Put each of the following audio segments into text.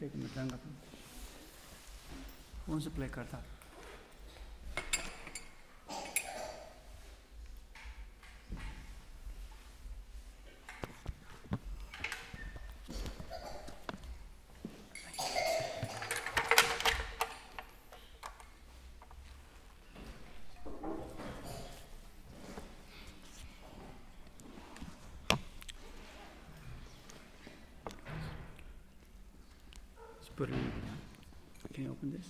Take मिटांगा कौन से play करता Can you open this?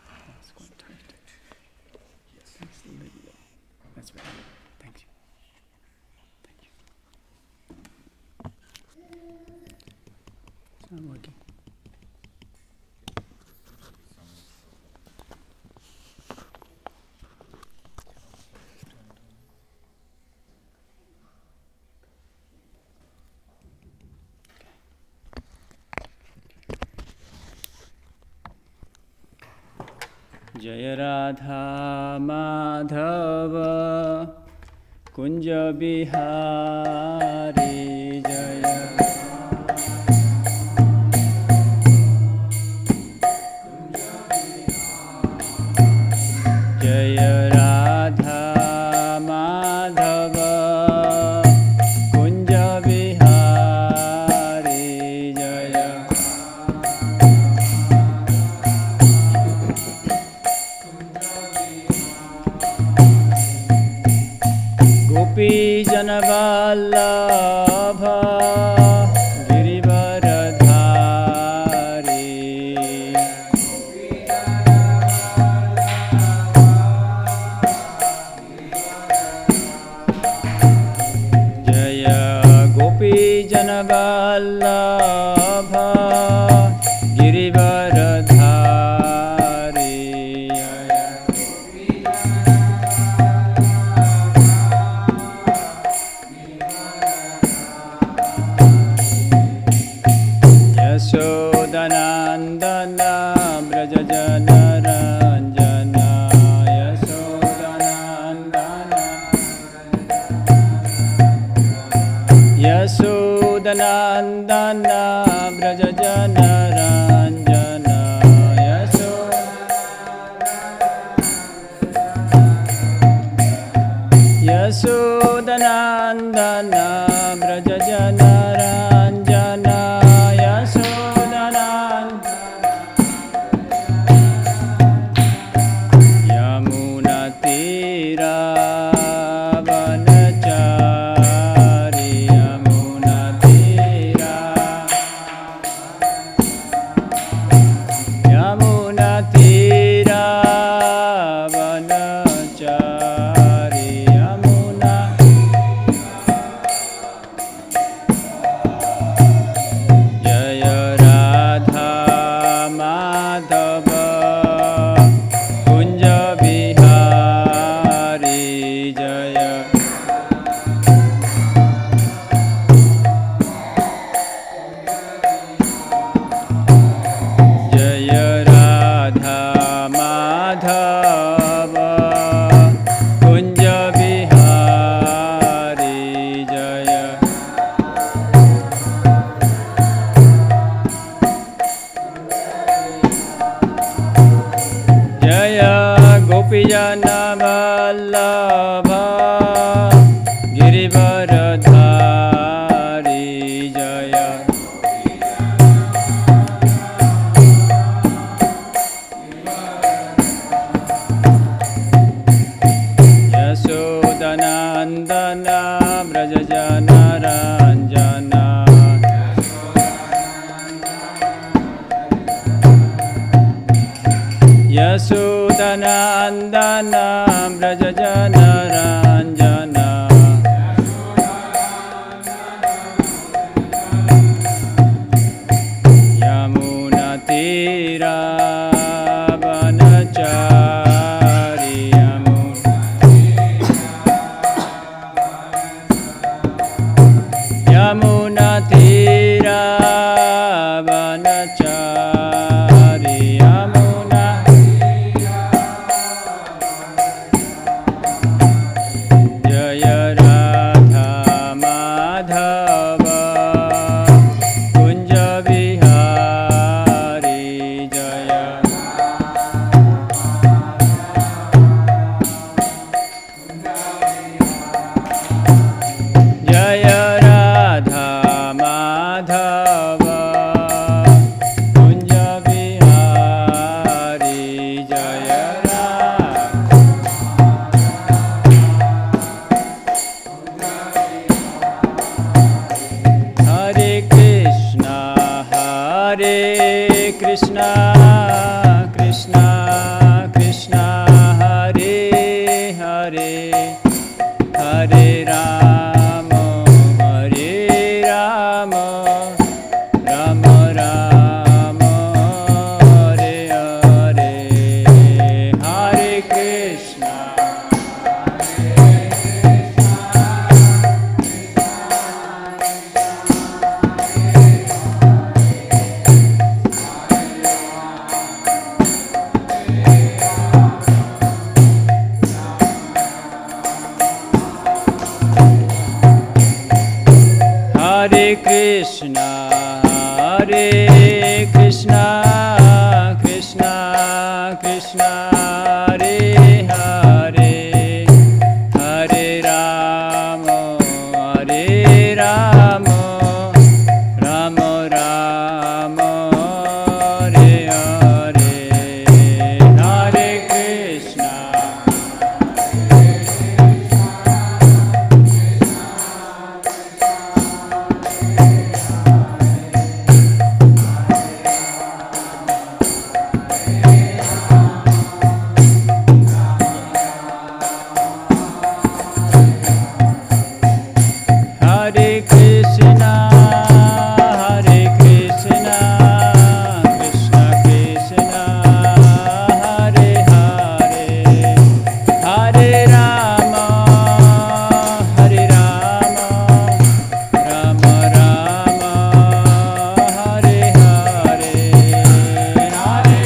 Oh, it's quite tight. Yes. That's a little bit. That's better. Thank you. Thank you. It's not working. Jaya Radha Madhava Kunja Bihari Jaya Jaya Radha Madhava Kunja Bihari Jaya Gopi Janavallabha Girivaradhari Jaya Gopi Janavallabha Girivaradhari Yashodanandana Brajajana Ranjana Yashodanandana Brajajana Ranjana Yashodanandana Brajajana Ranjana Yamuna Tira Vanachari Yamuna Tira Yamuna Tira Vanachari Yamuna Jaya Radha Madhava Kunja Bihari Jaya Jaya Radha Madhava Kunja Bihari Jaya Jaya Gopi Janavallabha Girivaradhari Jaya Yashodanandana Brajajana Ranjana Yashodanandana Brajajana Ranjana Yamuna Tira Vanachari Yamuna Krishna, Krishna Krishna, Hare Hare, Hare Rama, Hare Rama, Rama Rama, Hare Hare, Hare Krishna, Hare Krishna, Hare Krishna, Krishna Krishna, Hare Hare, Hare Rama, Hare Rama, Rama Rama, Hare Hare, Hare Krishna. Hare Krishna, Hare Krishna, Krishna Krishna, Hare Hare, Hare Rama, Hare Rama, Rama Rama, Hare Hare, Hare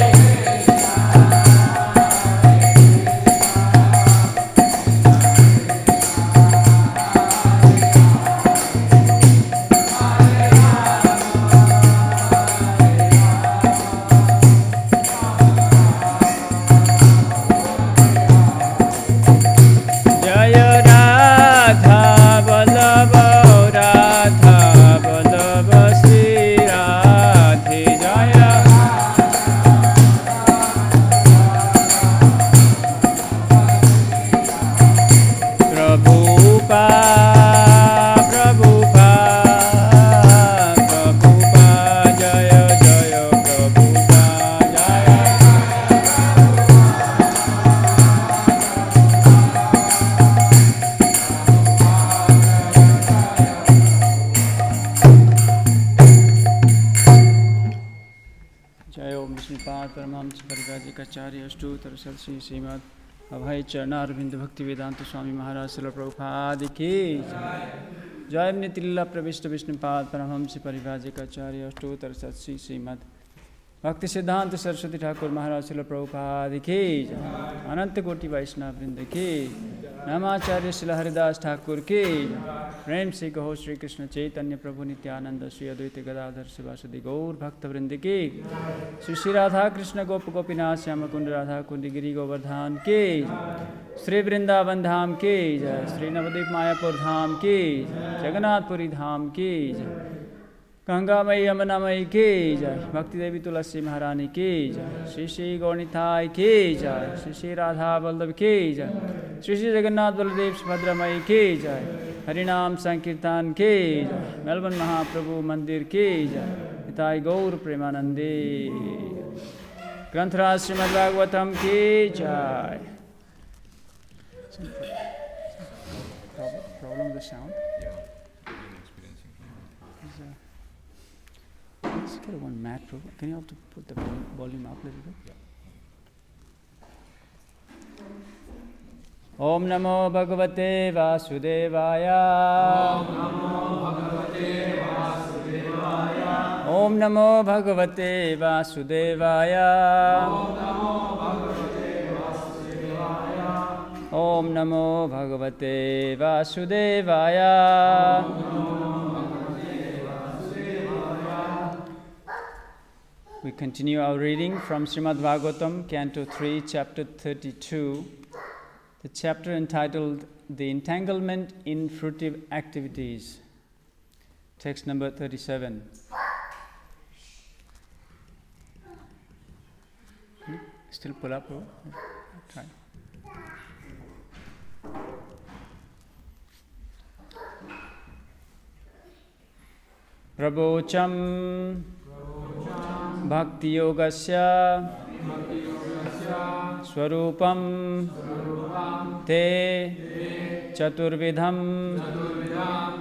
Jaya Radha Vallabha, Radha Vallabha, Shri Radhe Jaya. Prabhupada, Prabhupada, Prabhupada, Jaya Jaya Prabhupada, Jaya. जय ओम विष्णुपाद परमहंस परिव्राजकाचार्य अष्टोत्तर सरस्वती श्रीमद अभय चरणारविंद भक्तिवेदांत स्वामी महाराज श्रील प्रभुपाद की जय नितिलीला प्रविष्ट विष्णुपाद परमहंस परिव्राजकाचार्य अष्टोत्तर सरस्वती श्रीमद भक्ति सिद्धांत सरस्वती ठाकुर महाराज श्रील प्रभुपाद की अनंत कोटि वैष्णव वृंद की नमाचार्य श्री हरिदास ठाकुर की प्रेम से कहो श्री कृष्ण चैतन्य प्रभु नित्यानंद श्री अद्वैत गदाधर शिवासुदि गौर भक्त वृंद की श्री श्री राधा कृष्ण गोप गोपीनाथ श्याम कुंड राधा कुंड गिरी गोवर्धन की श्री वृंदावन धाम की जय, श्री नवद्वीप मायापुर धाम की जगन्नाथपुरी धाम की जय, गंगामयी यमुनामयी की जय, भक्ति देवी तुलसी महारानी की जय, श्री श्री गौरनिताय की जय, श्री श्री राधा वल्लभ की जय, श्री श्री जगन्नाथ बलदेव सुभद्रामयी की जय, हरिनाम संकीर्तन की जय, मेलबर्न महाप्रभु मंदिर की जय, निताय गौर प्रेमानंदे, ग्रंथराज श्रीमद् भागवतम की जय. Problem with the sound? Let's get one mat, Prabhu. Can you have to put the volume up a little bit? Om Namo Bhagavate Vasudevaya. Om Namo Bhagavate Vasudevaya. Om Namo Bhagavate Vasudevaya. We continue our reading from Śrīmad Bhāgavatam, Canto 3, Chapter 32, the chapter entitled The Entanglement in Fruitive Activities, text number 37. Still pull up, bro? Try. Prabhocham Bhakti Yogasya Swarupam Te Chaturvidham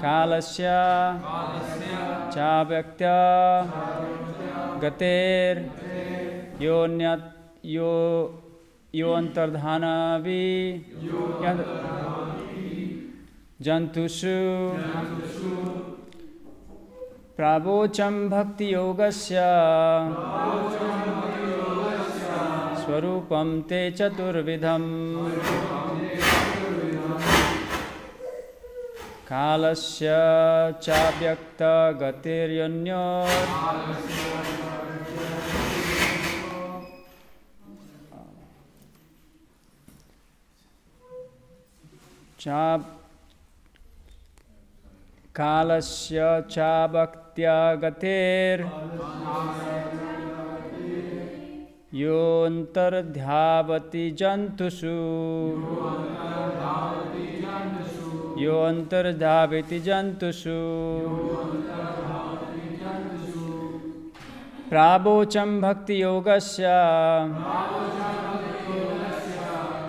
Kalasya Chabhaktya Gater Yoantardhanavi Jantusu Prabhocham Bhakti Yogasya Swarupam Te Chaturvidham Kalasya Chabhyakta Gatiryanyor Kalasya Chabhaktya Gatir Yontardhyavati Jantusu Yontardhavati Jantusu Prabhocham Bhakti Yogasya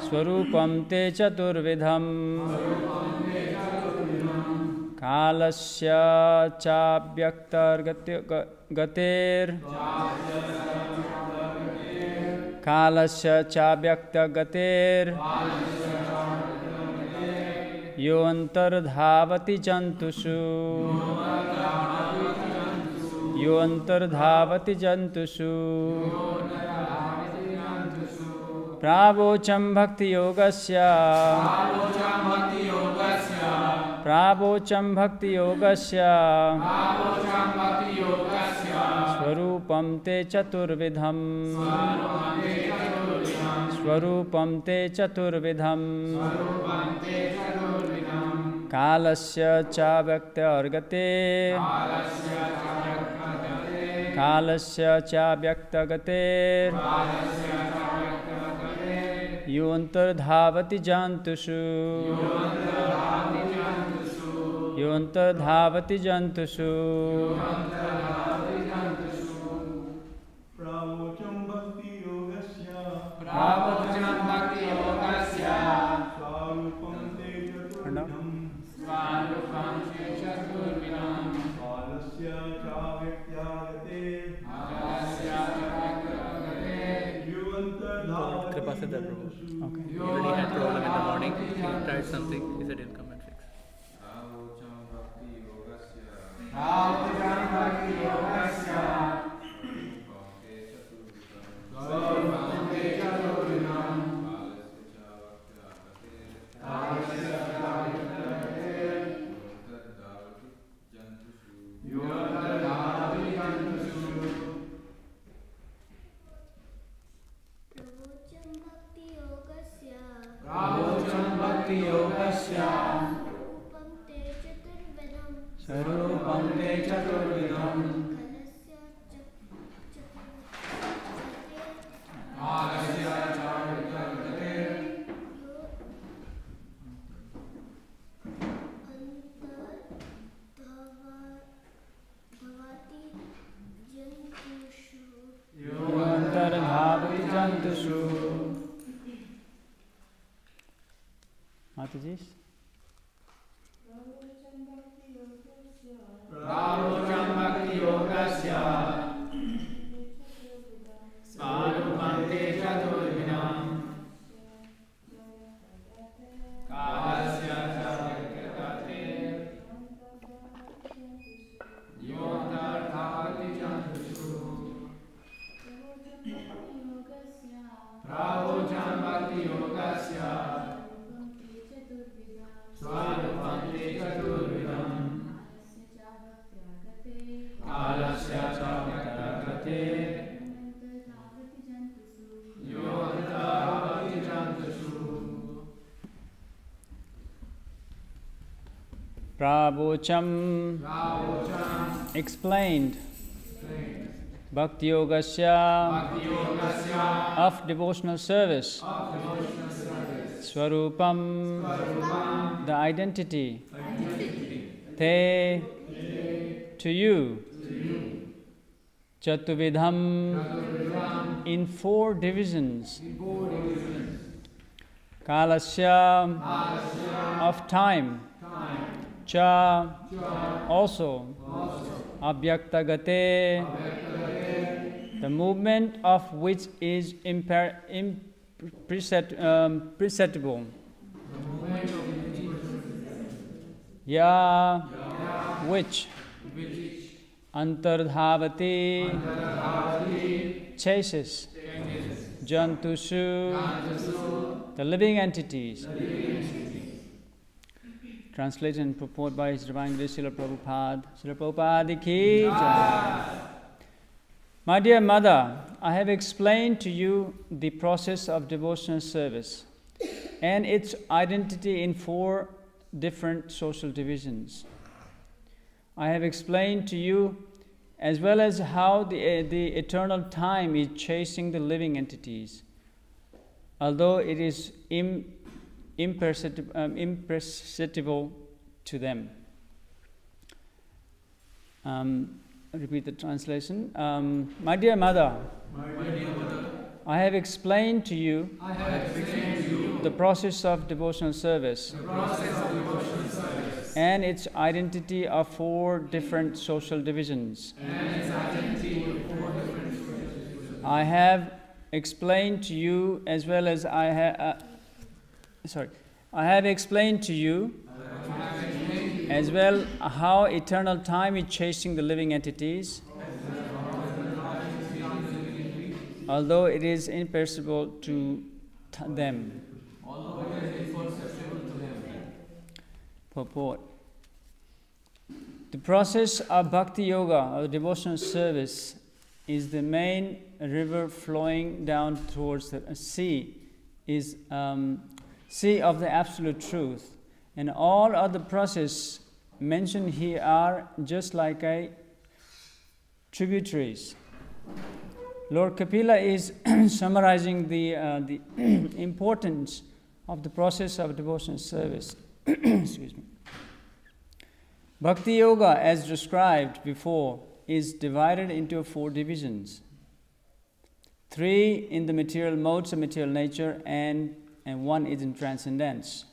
Swarupam Te Chaturvidham Kalasya Chabhyaktar Gatir Kalasya Chabhyakta Gatir Yontardhavati Jantusu Yontardhavati Jantusu Prabhocham Bhakti Yogasya Prabhocham Bhakti Yogasya Swarupam Te Chaturvidham Swarupam Te Chaturvidham Kalasya Chabhyakta Argate Kalasya Chabhyakta Gate Yontardhavati Jantusu Yontardhavati Jantusu Prabhocham Bhakti Yogasya Prabhocham Bhakti Yogasya Swarupam Te Chaturvidham Swarupam Te Chaturvidham Kalasya Chabhyakta Gate Kalasya Chabhyakta Gate Yontardhavati Kripa said that, Prabhu. Okay. He already had problem in the morning. He tried something. He said he'll come and fix. Prabhocham Bhakti Yogasya Swarupam Te Chaturvidham Kalasya Chabhyakta Gate Yontardhavati Jantusu Prabhocham Bhakti Yogasya Swarupam Te Chaturvidham Kalasya Chabhyakta Gate Yontardhavati Jantusu Mataji? Prabhocham Bhakti Yogasya Swarupam Te Chaturvidham Kalasya Chabhyakta Gate Yontardhavati Jantusu Prabhocham Bhakti Yogasya Swarupam Te Chaturvidham Kalasya Chabhyakta Gate Yontardhavati Jantusu Prabhocham explained Bhakti Yogasya of devotional service. Swarupam, the identity. Te, to you. Chatuvidham, in 4 divisions. Kalasya, of time. Cha, also. Abhyaktagate, the movement of which is imperceptible. Ya, which. Antardhavati, chases. Jantusu, the living entities. Translation and purport by His Divine Grace Srila Prabhupada. Srila Prabhupada ki jai. My dear mother, I have explained to you the process of devotional service and its identity in 4 different social divisions. I have explained to you as well as how the eternal time is chasing the living entities, although it is imperceptible to them. Repeat the translation. My dear mother, I have explained to you the process of devotional service and its identity of 4 different social divisions. I have explained to you as well as I have explained to you as well how eternal time is chasing the living entities, although it is imperceptible to them. Purport. The process of bhakti yoga, or devotional service, is the main river flowing down towards the sea, is sea of the absolute truth. And all other processes mentioned here are just like tributaries. Lord Kapila is summarizing the importance of the process of devotional service. Excuse me. Bhakti yoga, as described before, is divided into 4 divisions. 3 in the material modes of material nature, and 1 is in transcendence,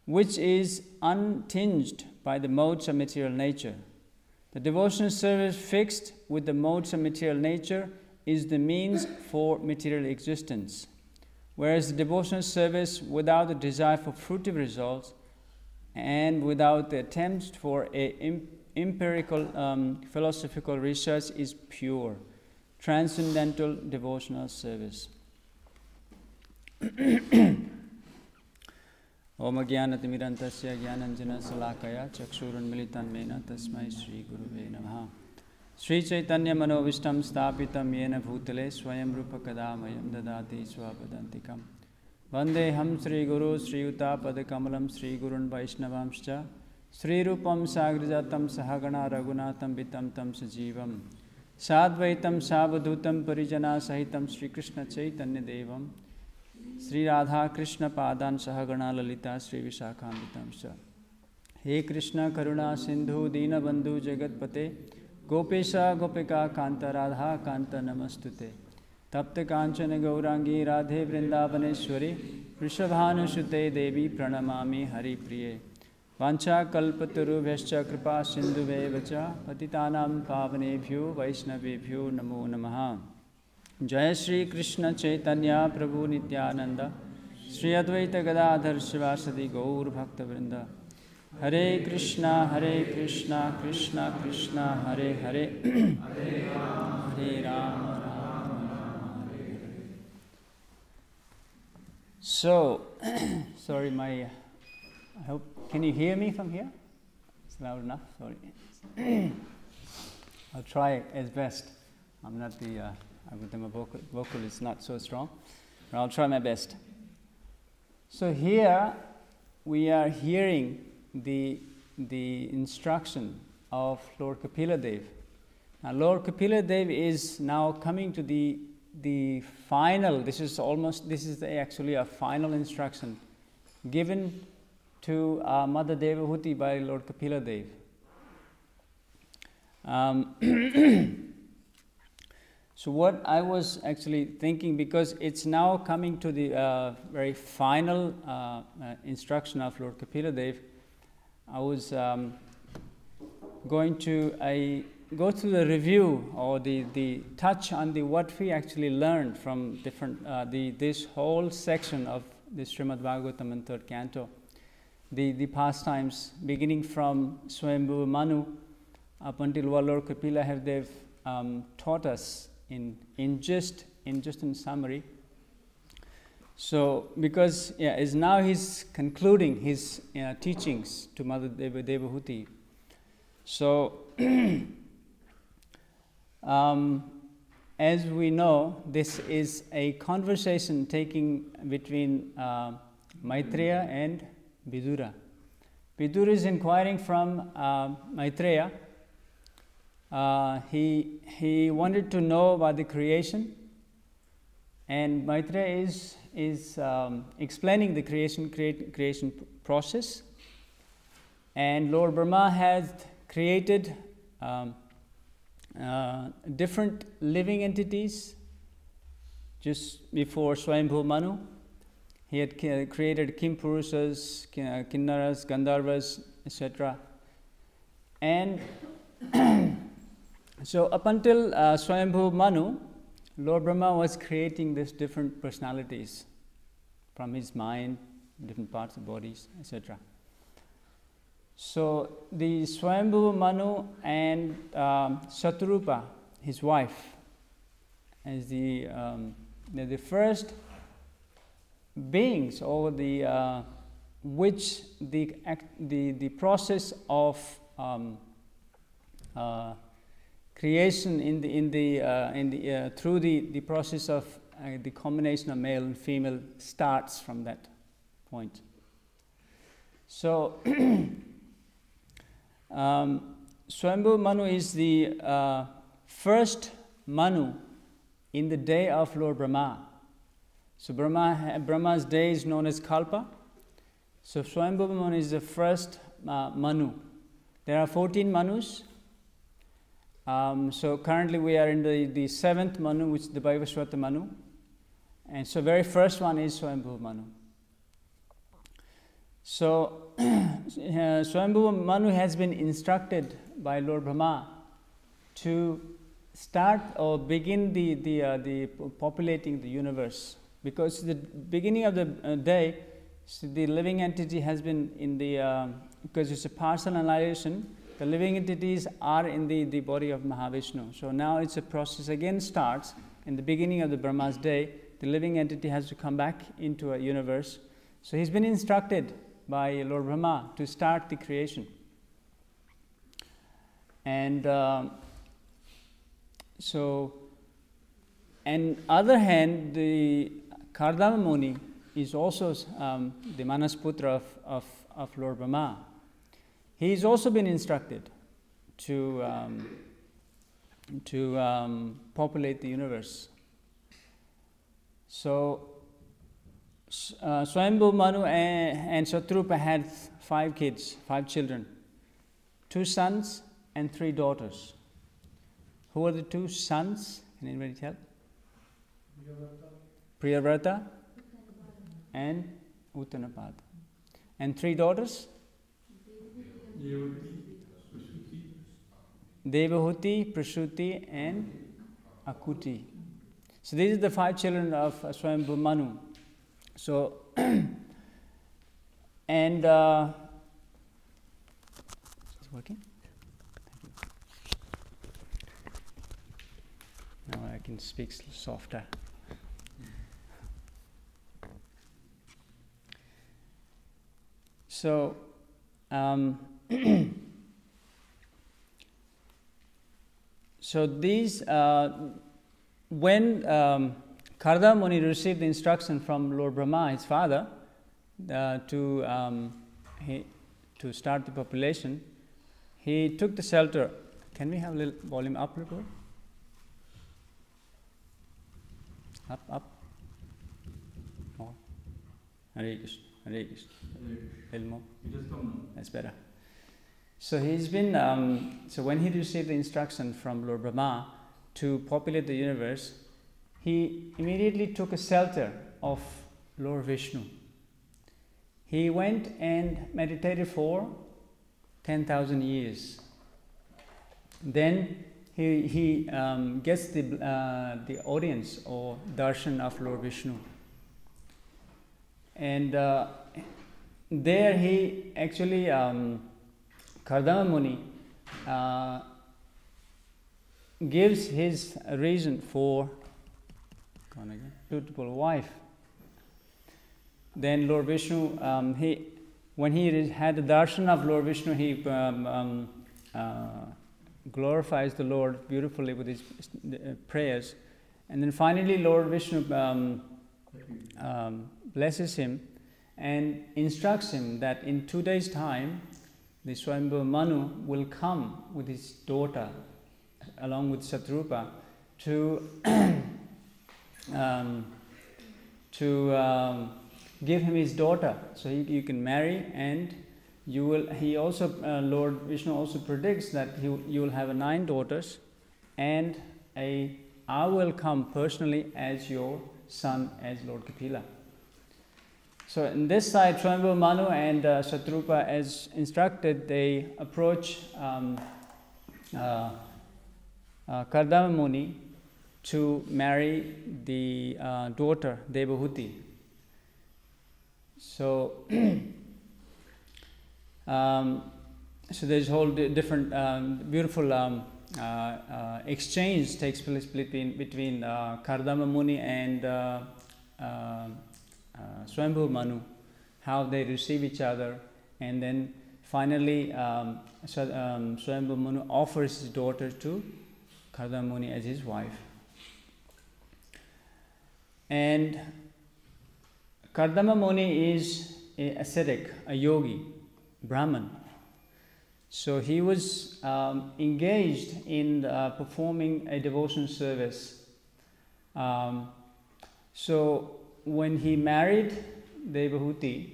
which is untinged by the modes of material nature. The devotional service fixed with the modes of material nature is the means for material existence, whereas the devotional service without the desire for fruitive results and without the attempts for empirical philosophical research is pure, transcendental devotional service. Om Jnanatimirantasya Jnananjana Salakaya Chakshurunmilitan Mena Tasmai Shri Guruve Namaha. Sri Chaitanya Manovistam Stapitam Yena Bhutale Swayam Rupa Kadamayam Dadati Swapadantikam. Vandeham Sri Guru Sri Uta Padakamalam Sri Gurun Vaishnavamscha Sri Rupam Sagrijatam Sahagana Raghunatam Vitam Tam Sajivam Sadvaitam Savadhutam Parijana Sahitam Sri Krishna Chaitanya Devam Sri Radha Krishna Padan Sahagana Lalita Sri Vishakhambitamscha. He Krishna Karuna Sindhu Dina Bandhu Jagatpate Gopesha Gopika Kanta Radha Kanta Namastute Tapta Kanchana Gaurangi Radhe Vrindavaneshwari Vrishabhanusute Devi Pranamami Hari Priye Vancha Kalpaturu Vescha Kripa Sindhu Vevacha Patitanam Pavanebhyo Vaishnavebhyo Namo Namaha. Jai Shri Krishna Chaitanya Prabhu Nityananda Shri Advaita Gadadhar Shivasadi Gaur Bhaktivinoda. Hare Krishna Krishna Krishna Hare Hare Hare Rama So, sorry, I hope, can you hear me from here? It's loud enough, sorry. I'll try as best. I'm not the, my vocal is not so strong, but I'll try my best. So here, we are hearing the instruction of Lord Kapila Dev. Now, Lord Kapila Dev is now coming to the final, this is actually a final instruction given to Mother Devahuti by Lord Kapila Dev. So what I was actually thinking, because it's now coming to the very final instruction of Lord Kapila, I was going to go through the review or the touch on what we actually learned from different this whole section of the Śrīmad Bhāgavatam in 3rd canto. The pastimes beginning from Swayambhuva Manu up until what Lord Kapila they've taught us in just in summary. So because is now he's concluding his teachings to Mother Devahuti. So as we know, this is a conversation taking between Maitreya and Vidura. Vidura is inquiring from Maitreya. He wanted to know about the creation, and Maitreya is explaining the creation process. And Lord Brahma has created different living entities just before Swayambhuva Manu. He had created Kimpurusas, Kinnaras, Gandharvas, etc. And so up until Swayambhuva Manu, Lord Brahma was creating these different personalities from his mind, different parts of bodies, etc. So the Swayambhuva Manu and Satarupa, his wife, as the first beings, or the which the process of creation through the process of the combination of male and female starts from that point. So Swayambhuva Manu is the first Manu in the day of Lord Brahma. So Brahma's day is known as Kalpa. So Swayambhuva Manu is the first Manu. There are 14 Manus. So currently we are in the 7th Manu, which is the Vaivasvata Manu. And so very first one is Swayambhuva Manu. So Swayambhuva Manu has been instructed by Lord Brahma to start or begin the populating the universe, because the beginning of the day, the living entity has been in the because it's a partial annihilation. The living entities are in the body of Mahavishnu. So now it's a process again starts in the beginning of the Brahma's day. The living entity has to come back into a universe. So he's been instructed by Lord Brahma to start the creation. And so, on the other hand, the Kardama Muni is also the Manasputra of Lord Brahma. He's also been instructed to populate the universe. So Swayambhuva Manu and Satarupa had 5 kids, 5 children, 2 sons and 3 daughters. Who are the 2 sons? Can anybody tell? Priyavrata and Uttanapada. And 3 daughters? Devahuti, Prasuti, and Akuti. So these are the 5 children of Swayambhuva Manu. So, and is it working? Now I can speak softer. So, so these, when Kardama Muni received the instruction from Lord Brahma, his father, to start the population, he took the shelter. Can we have a little volume up, Prabhupada? Up. More. Hare Krishna. Hare Krishna. Little more. That's better. So he's been. So when he received the instruction from Lord Brahma to populate the universe, he immediately took a shelter of Lord Vishnu. He went and meditated for 10,000 years. Then he gets the audience or darshan of Lord Vishnu. And there he actually, Kardama Muni gives his reason for suitable wife. Then Lord Vishnu, when he had the darshan of Lord Vishnu, he glorifies the Lord beautifully with his prayers. And then finally Lord Vishnu blesses him and instructs him that in 2 days' time, the Swayambhu Manu will come with his daughter along with Satrupa to give him his daughter, so you can marry, and you will. He also, Lord Vishnu also predicts that you will have 9 daughters, and I will come personally as your son, as Lord Kapila. So in this side, Swayambhu Manu and Satrupa, as instructed, they approach Kardama Muni to marry the daughter Devahuti. So, so there's whole different beautiful exchange takes place between Kardama Muni and Swayambhu Manu, how they receive each other, and then finally Swayambhu Manu offers his daughter to Kardama Muni as his wife. And Kardama Muni is an ascetic, a yogi, Brahman. So he was engaged in performing a devotional service. So when he married Devahuti,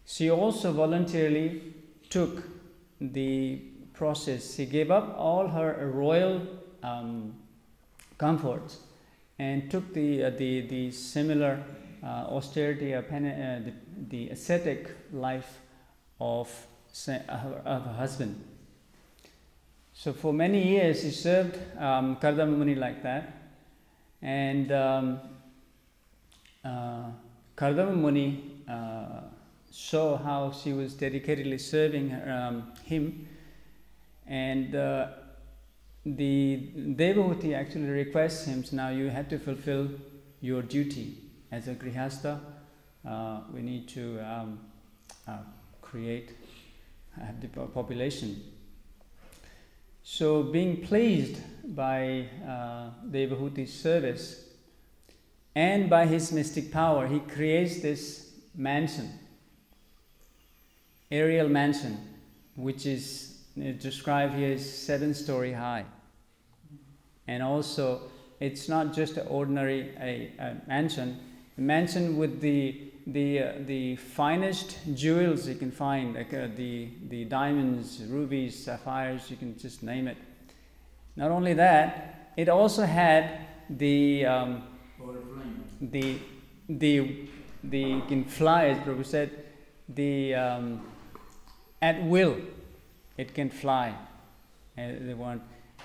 she also voluntarily took the process. She gave up all her royal comforts and took the similar austerity, the ascetic life of her husband. So for many years he served Kardama Muni like that, and Kardama Muni saw how she was dedicatedly serving him, and the Devahuti actually requests him, so now you have to fulfill your duty as a grihastha. We need to have the population. So being pleased by Devahuti's service and by his mystic power, he creates this mansion, aerial mansion, which is described here as 7-story high. And also, it's not just an ordinary a mansion with the finest jewels you can find, like the diamonds, rubies, sapphires, you can just name it. Not only that, it also had the you can fly, as Prabhupada said, at will it can fly.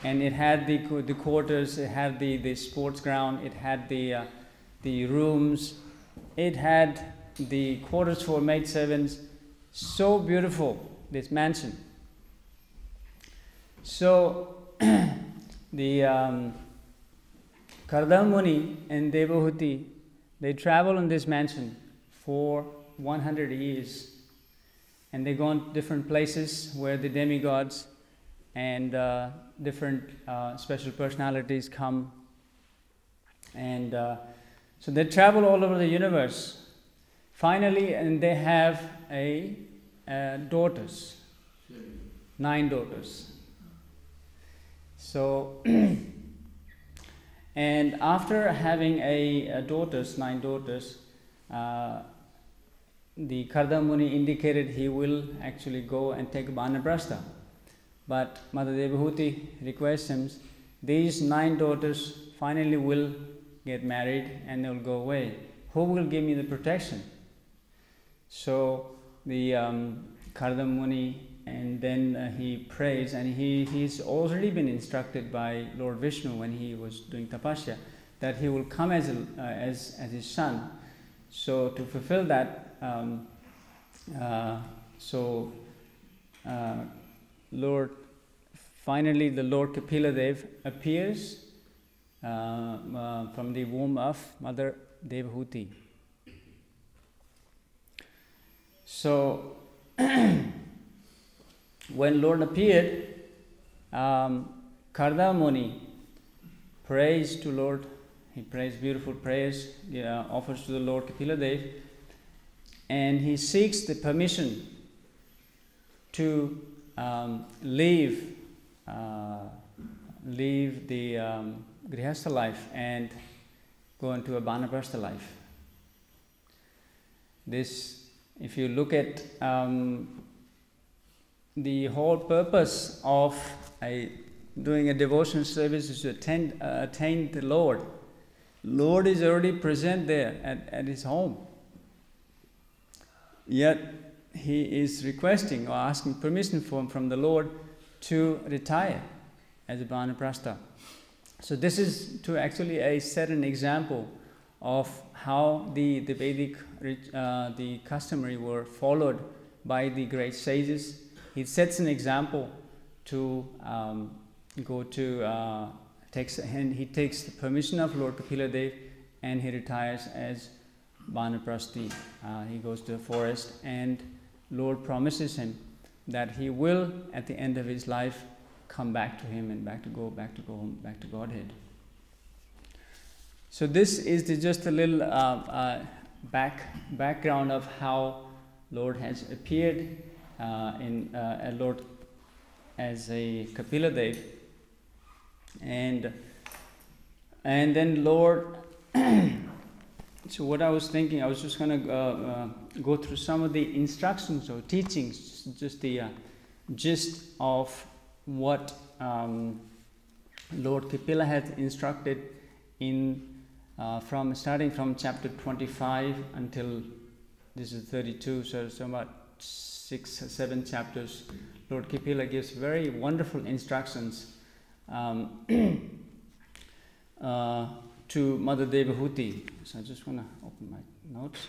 And it had the quarters, it had the sports ground, it had the rooms, it had the quarters for maidservants. So beautiful, this mansion. So the Kardama Muni and Devahuti, they travel in this mansion for 100 years, and they go on different places where the demigods and different special personalities come, and so they travel all over the universe. Finally, and they have daughters, 9 daughters. So, and after having 9 daughters, the Kardama Muni indicated he will actually go and take Banaprastha. But Mother Devahuti requests him, these 9 daughters finally will get married and they'll go away. Who will give me the protection? So the Karda Muni, and then he prays, and he's already been instructed by Lord Vishnu when he was doing tapasya that he will come as his son. So to fulfill that, finally the Lord Kapila appears from the womb of Mother Devahuti. So when Lord appeared, Karda Muni prays to Lord. He prays beautiful prayers, offers to the Lord Kapila Dev, and he seeks the permission to leave the Grihastha life and go into a Banaprastha life. This, if you look at the whole purpose of doing a devotion service is to attain the Lord. Lord is already present there at his home. Yet he is requesting or asking permission from the Lord to retire as a Banaprastha. So this is to actually set an example of how the Vedic, the customary were followed by the great sages. He sets an example to he takes the permission of Lord Kapila Dev and he retires as Banaprasthi. He goes to the forest, and Lord promises him that he will, at the end of his life, come back to him and go home, back to Godhead. So this is just a little background of how Lord has appeared Lord as a Kapila Dev, and then Lord. So what I was thinking, I was just going to go through some of the instructions or teachings, just the gist of what Lord Kapila had instructed in starting from chapter 25 until this is 32, so about 6 or 7 chapters. Lord Kapila gives very wonderful instructions to Mother Devahuti. So I just want to open my notes.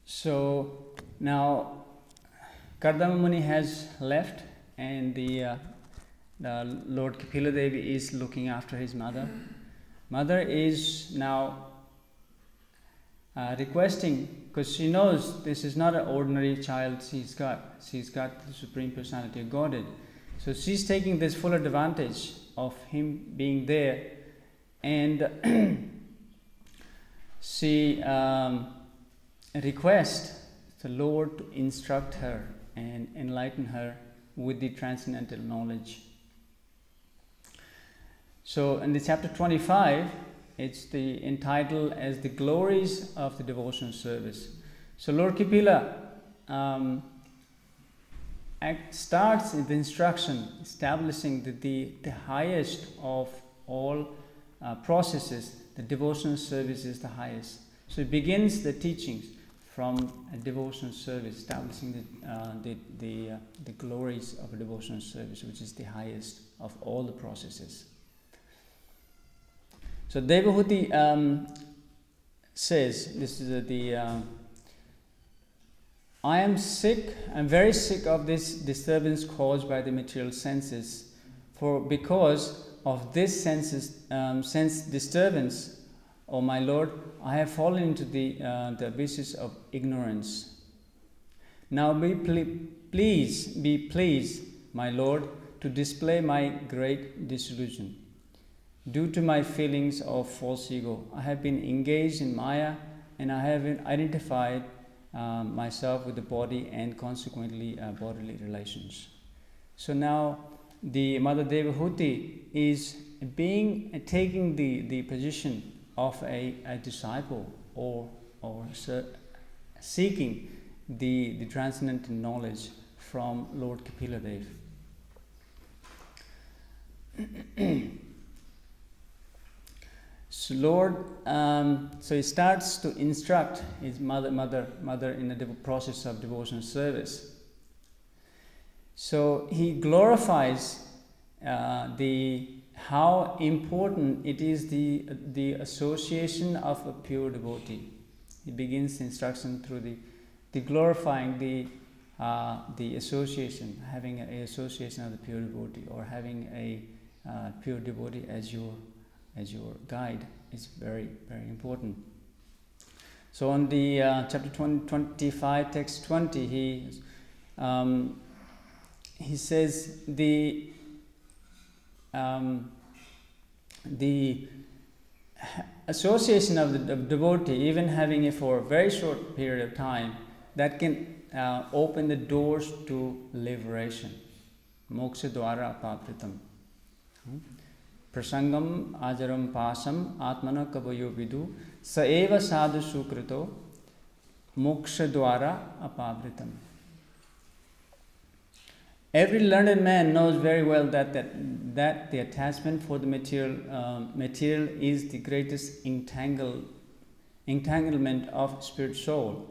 So now Kardama Muni has left, and the Lord Kapila Devi is looking after his mother. Mother is now requesting, because she knows this is not an ordinary child she's got the Supreme Personality of Godhead. So she's taking this full advantage of him being there, and she requests the Lord to instruct her and enlighten her with the transcendental knowledge. So in the chapter 25, it's entitled as the glories of the devotional service. So Lord Kapila starts the instruction establishing that the highest of all processes, the devotional service is the highest. So it begins the teachings from a devotional service, establishing the glories of a devotional service, which is the highest of all the processes. So Devahuti says, this is I am sick, I'm very sick of this disturbance caused by the material senses, because of this sense disturbance, O my Lord, I have fallen into the abysses of ignorance. Now be pleased, my Lord, to display my great disillusion. Due to my feelings of false ego, I have been engaged in Maya and I have identified myself with the body and consequently bodily relations. So now the Mother Devahuti is taking the position of a disciple or seeking the transcendental knowledge from Lord Kapiladev. So Lord, so he starts to instruct his mother in the process of devotional service. So he glorifies how important it is the association of a pure devotee. He begins the instruction through the glorifying the association, having an association of the pure devotee, or having a pure devotee as your guide is very, very important. So on the chapter 25, text 20, he says the association of the devotee, even having it for a very short period of time, that can open the doors to liberation. Moksha dwara apapritam. Prasangam ajaram pasam atmana kavayo vidu saeva sadhu sukrito moksha dwara apabritam. Every learned man knows very well that the attachment for the material is the greatest entanglement of spirit soul.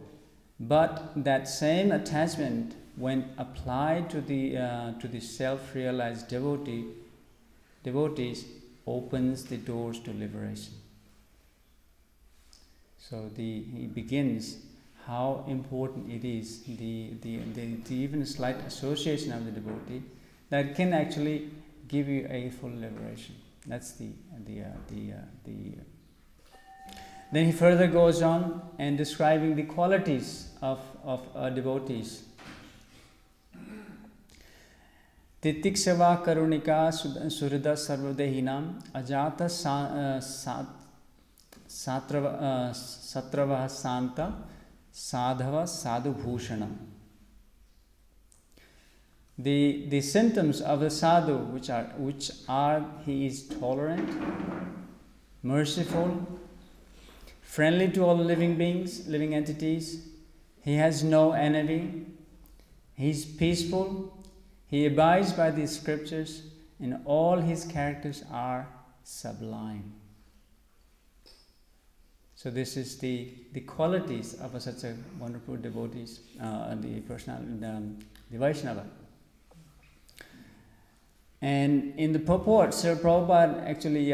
But that same attachment, when applied to the self-realized devotees, opens the doors to liberation. So he begins how important it is, the even slight association of the devotee, that can actually give you a full liberation. That's Then he further goes on and describing the qualities of devotees. Titiksava karunika surida sarvadehinam ajata satrava santa sadhava sadhu bhushanam. The symptoms of the sadhu, which are he is tolerant, merciful, friendly to all living beings, living entities. He has no envy. He is peaceful. He abides by the scriptures, and all his characters are sublime. So this is the qualities of such a wonderful devotees, the Vaishnava. And in the purport, Sri Prabhupada actually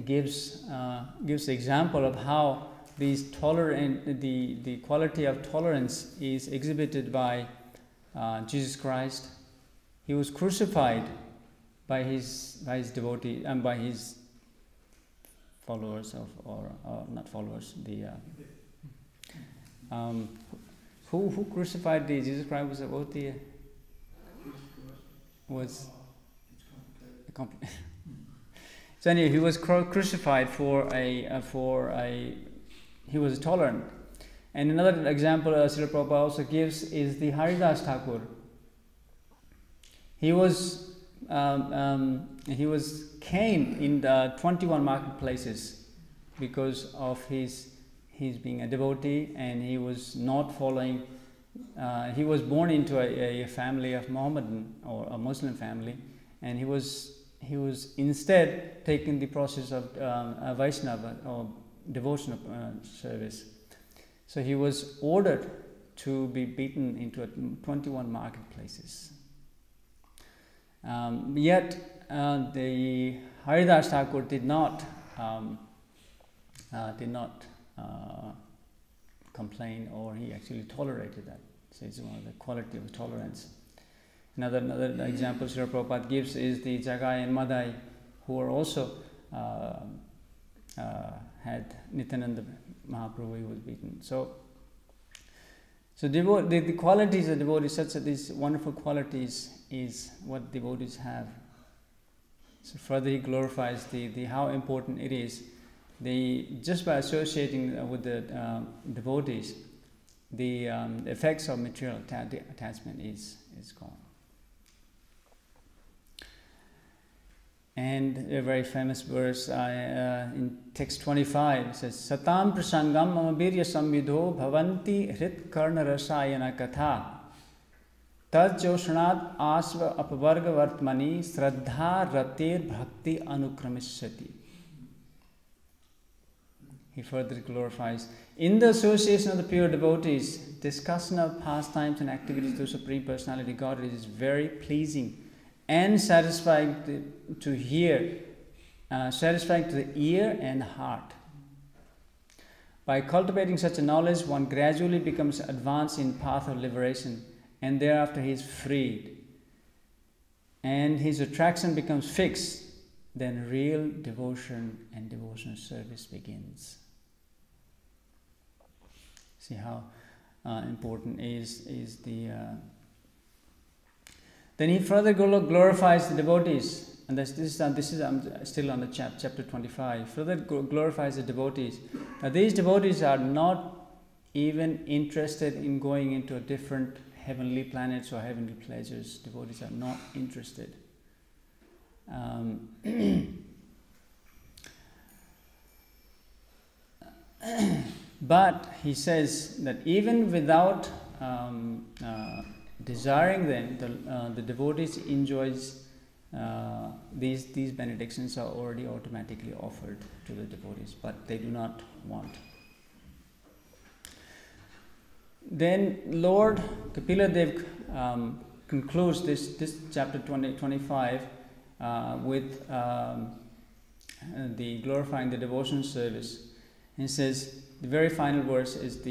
gives the example of how the quality of tolerance is exhibited by Jesus Christ. He was crucified by his devotee and by his followers or not followers. Who crucified Jesus Christ? Was a devotee? Was so anyway, he was crucified for he was tolerant. And another example Srila Prabhupada also gives is the Haridas Thakur. He was caned in the 21 marketplaces because of his being a devotee, and he was not following. He was born into a family of Mohammedan or a Muslim family, and he was instead taking the process of Vaishnava or devotional service. So he was ordered to be beaten into 21 marketplaces. Yet the Haridas Thakur did not complain, or he actually tolerated that. So it's one of the quality of tolerance. Another example Srila Prabhupada gives is the Jagai and Madai, who are also had Nityananda Mahaprabhu, he was beaten. So the qualities of devotees, such that these wonderful qualities is what devotees have. So further he glorifies the how important it is just by associating with the devotees, the effects of material attachment is gone. And a very famous verse in text 25 says, Satam prasangam mamabirya samvidho bhavanti hrit karna rasayana katha tad joshanat asva apavarga vartmani sraddha ratir bhakti anukramishyati. He further glorifies, in the association of the pure devotees, discussion of pastimes and activities to the Supreme Personality Godhead is very pleasing and satisfying to hear, satisfying to the ear and heart. By cultivating such a knowledge, one gradually becomes advanced in path of liberation, and thereafter he is freed, and his attraction becomes fixed. Then real devotion and devotional service begins. See how important is the. Then he further glorifies the devotees, and this is I'm still on the chapter 25. Further glorifies the devotees. Now these devotees are not even interested in going into a different heavenly planets or heavenly pleasures. Devotees are not interested. But he says that even without desiring them, the devotees enjoys these benedictions are already automatically offered to the devotees, but they do not want. Then Lord Kapila Dev concludes this chapter 25 with the glorifying the devotional service. He says, the very final verse is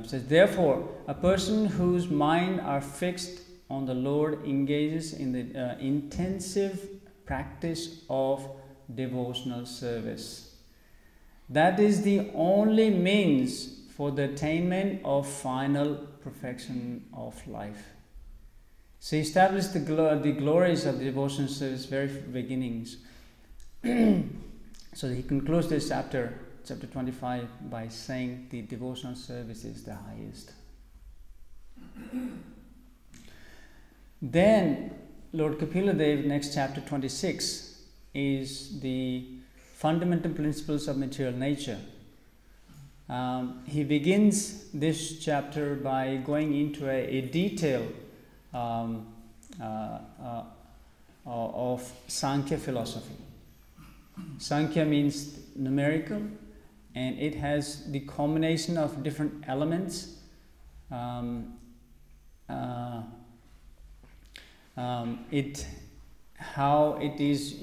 says, therefore, a person whose mind are fixed on the Lord engages in the intensive practice of devotional service. That is the only means for the attainment of final perfection of life. So he established the glories of the devotional service very beginnings. So he concludes this chapter 25 by saying the devotional service is the highest. Then Lord Kapila Dev, next chapter 26, is the fundamental principles of material nature. He begins this chapter by going into a detail of Sankhya philosophy. Sankhya means numerical, and it has the combination of different elements.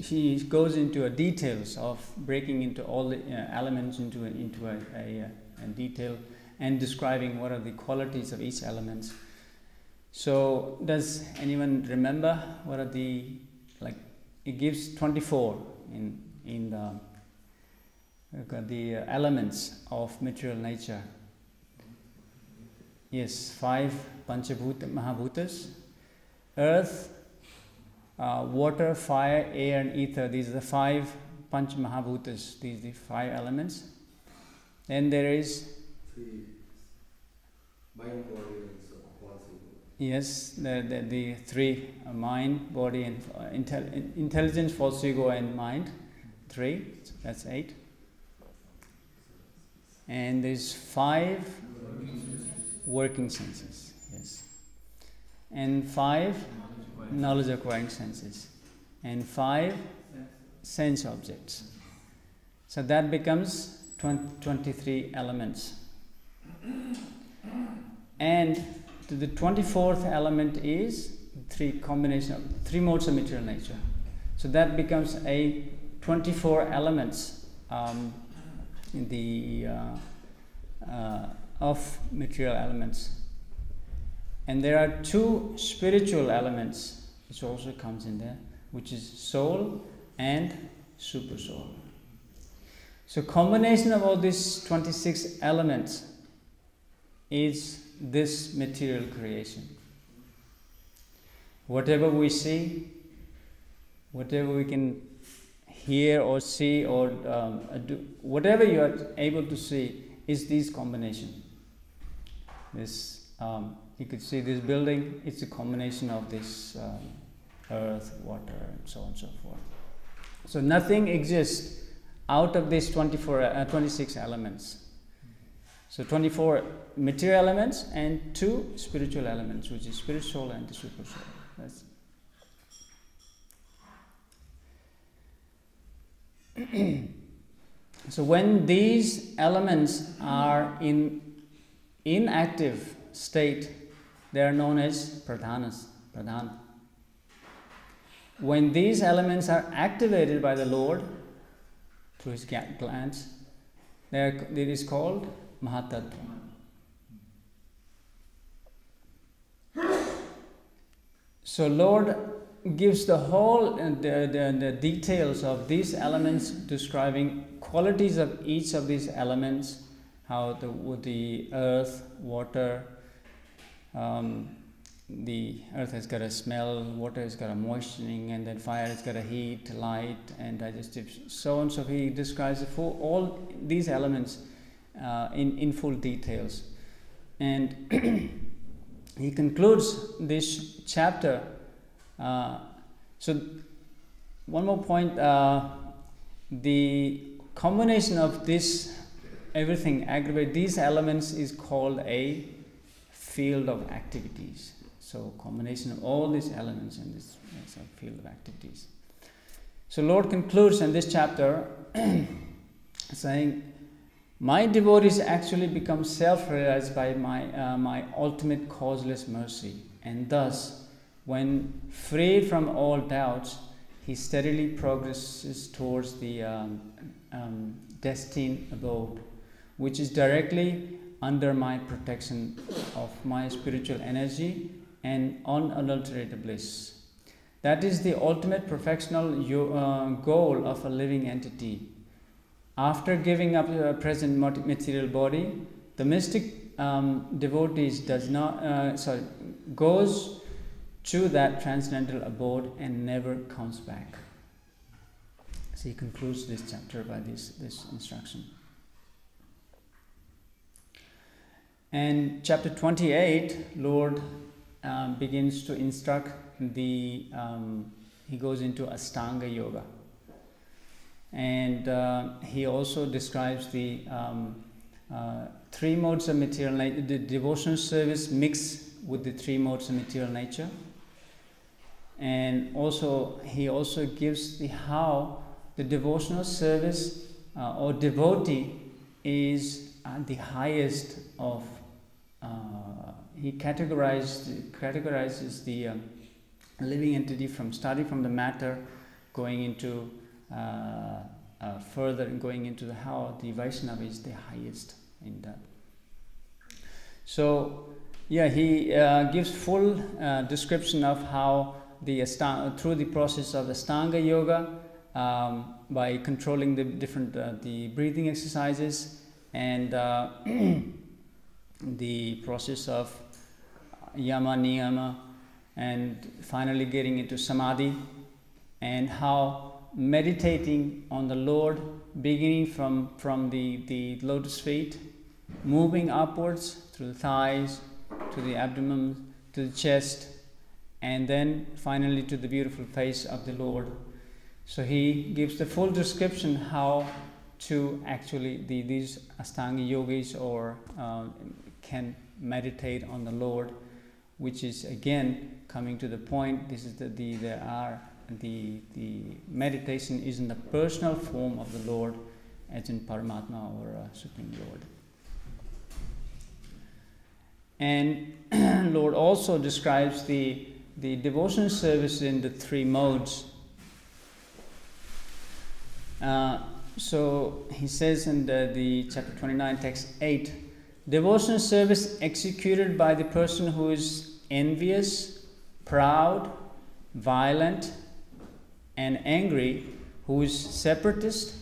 He goes into details of breaking into all the elements into a detail and describing what are the qualities of each element. So does anyone remember what are it gives 24 in the elements of material nature. Yes, 5 Panchabhuta Mahabhutas: earth, water, fire, air and ether. These are the 5 Panch Mahabhutas. These are the 5 elements. Then there is 3 mind, body and soul. Yes, the 3 mind, body and intelligence, false ego and mind. 3, that's 8. And there's 5 working senses. Yes. And 5 knowledge acquiring senses. And 5 sense objects. So that becomes 23 elements. And the 24th element is 3 modes of material nature. So that becomes a 24 elements of material elements. And there are 2 spiritual elements which also comes in there, which is soul and super soul. So combination of all these 26 elements is this material creation. Whatever we see, whatever we can hear or see or do, whatever you are able to see is this combination. This you could see this building. It's a combination of this earth, water, and so on and so forth. So nothing exists out of these 26 elements. So 24 material elements and 2 spiritual elements, which is spirit soul and the super soul. That's so when these elements are in inactive state, they are known as pradhanas, pradhan. When these elements are activated by the Lord through his glands, it is called Mahatattva. So Lord gives the whole the details of these elements, describing qualities of each of these elements, how the earth, water, the earth has got a smell, water has got a moistening, and then fire has got a heat, light, and digestive, so on. So he describes all these elements in full details. And he concludes this chapter. So one more point, the combination of this, everything aggregate, these elements is called a field of activities. So combination of all these elements in this is a field of activities. So Lord concludes in this chapter saying, my devotees actually become self-realized by my ultimate causeless mercy, and thus, when freed from all doubts, he steadily progresses towards the destined abode, which is directly under my protection of my spiritual energy and unadulterated bliss. That is the ultimate perfectional goal of a living entity. After giving up the present material body, the mystic devotees goes to that transcendental abode and never comes back. So he concludes this chapter by this instruction. And chapter 28, Lord begins to instruct he goes into Ashtanga Yoga. And he also describes the 3 modes of material nature, the devotional service mixed with the 3 modes of material nature. And also he also gives how the devotional service or devotee is the highest of. He categorizes the living entity starting from the matter, going into further and going into how the Vaishnava is the highest in that. So yeah, he gives full description of how through the process of Ashtanga Yoga, by controlling the different the breathing exercises and the process of yama, niyama, and finally getting into samadhi, and how meditating on the Lord, beginning from the lotus feet, moving upwards through the thighs, to the abdomen, to the chest, and then finally to the beautiful face of the Lord. So he gives the full description how to actually these Ashtanga yogis can meditate on the Lord, which is again coming to the point. This is the meditation is in the personal form of the Lord, as in Paramatma or Supreme Lord. And Lord also describes the devotional service in the 3 modes. So he says in the chapter 29, text 8, devotional service executed by the person who is envious, proud, violent, and angry, who is separatist,